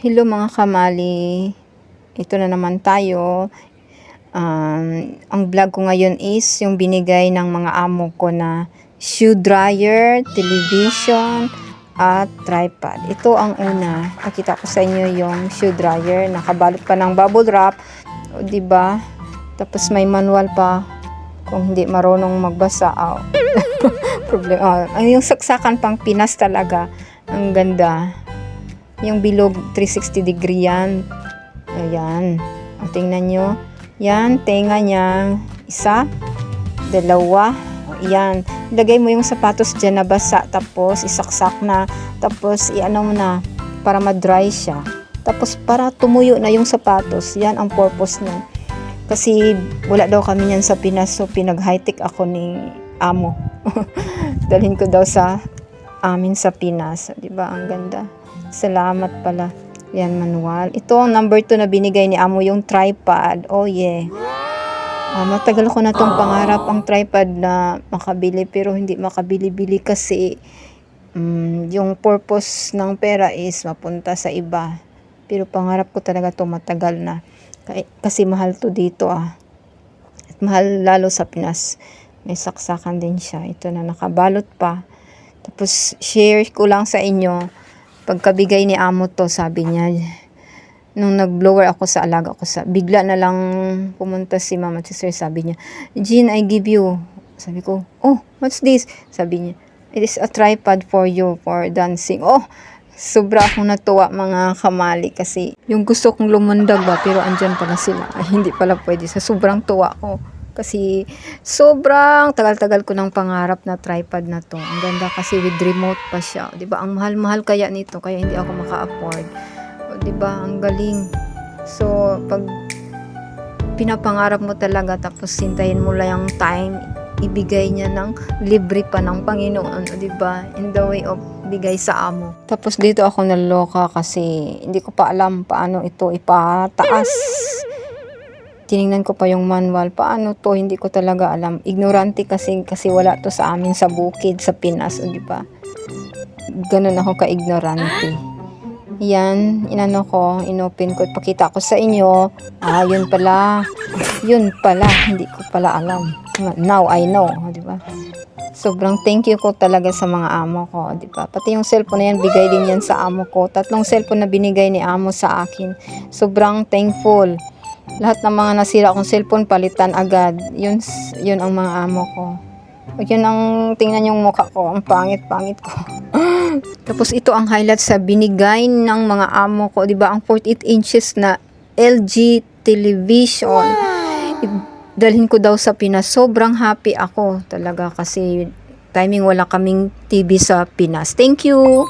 Hello mga kamali, ito na naman tayo. Ang vlog ko ngayon is yung binigay ng mga amo ko na shoe dryer, television, at tripod. Ito ang una. Pakita ko sa inyo yung shoe dryer. Nakabalot pa ng bubble wrap. O, diba? Tapos may manual pa. Kung hindi marunong magbasa. Problema. Yung saksakan pang Pinas talaga. Ang ganda. Yung bilog 360 degree yan. Ayan. O, tingnan nyo. Yan, tenga niya. Isa, dalawa. O, yan. Ilagay mo yung sapatos dyan na basa. Tapos, isaksak na. Tapos, iano mo na para ma-dry siya. Tapos, para tumuyo na yung sapatos. Yan ang purpose niya. Kasi, wala daw kami yan sa Pinas. So, pinag-high-tech ako ni amo. Dalhin ko daw sa amin sa Pinas. Diba? Ang ganda. Salamat pala. Yan, manual. Ito, number 2 na binigay ni amo, yung tripod. Oh, yeah. Matagal ko na tong pangarap ang tripod na makabili, pero hindi makabili-bili kasi yung purpose ng pera is mapunta sa iba. Pero pangarap ko talaga to matagal na. Kasi mahal to dito At mahal lalo sa Pinas. May saksakan din siya. Ito na nakabalot pa. Tapos, share ko lang sa inyo. Pagkabigay ni amo to, sabi niya, nung nag-blower ako sa alaga ko, bigla na lang pumunta si mama at si sir, sabi niya, Jean, I give you. Sabi ko, oh, what's this? Sabi niya, it is a tripod for you for dancing. Oh, sobra akong natuwa mga kamali kasi yung gusto kong lumundag ba, pero andyan pala sila. Ay, hindi pala pwede. Sa sobrang tuwa ko. Kasi sobrang tagal-tagal ko ng pangarap na tripod na to. Ang ganda kasi with remote pa siya. 'Di ba? Ang mahal-mahal kaya nito kaya hindi ako maka-afford. 'Di ba? Ang galing. So, pag pinapangarap mo talaga tapos sintayin mo lang yung time, ibigay niya ng libre pa ng Panginoon, 'di ba? In the way of bigay sa amo. Tapos dito ako naloka kasi hindi ko pa alam paano ito ipataas. Tiningnan ko pa yung manual. Paano to? Hindi ko talaga alam. Ignorante kasi wala to sa amin sa bukid, sa Pinas. Di ba? Ganun ako ka-ignorante. Yan. Inano ko. Inopen ko. Ipakita ko sa inyo. Yun pala. Yun pala. Hindi ko pala alam. Now I know. Di ba? Sobrang thank you ko talaga sa mga amo ko. Di ba? Pati yung cellphone na yan, bigay din yan sa amo ko. 3 cellphone na binigay ni amo sa akin. Sobrang thankful. Lahat ng mga nasira kong cellphone, palitan agad. Yun ang mga amo ko. Yun ang tingnan yung mukha ko. Ang pangit-pangit ko. Tapos ito ang highlight sa binigay ng mga amo ko. Diba? Ang 48 inches na LG television. Dalhin ko daw sa Pinas. Sobrang happy ako talaga kasi timing wala kaming TV sa Pinas. Thank you!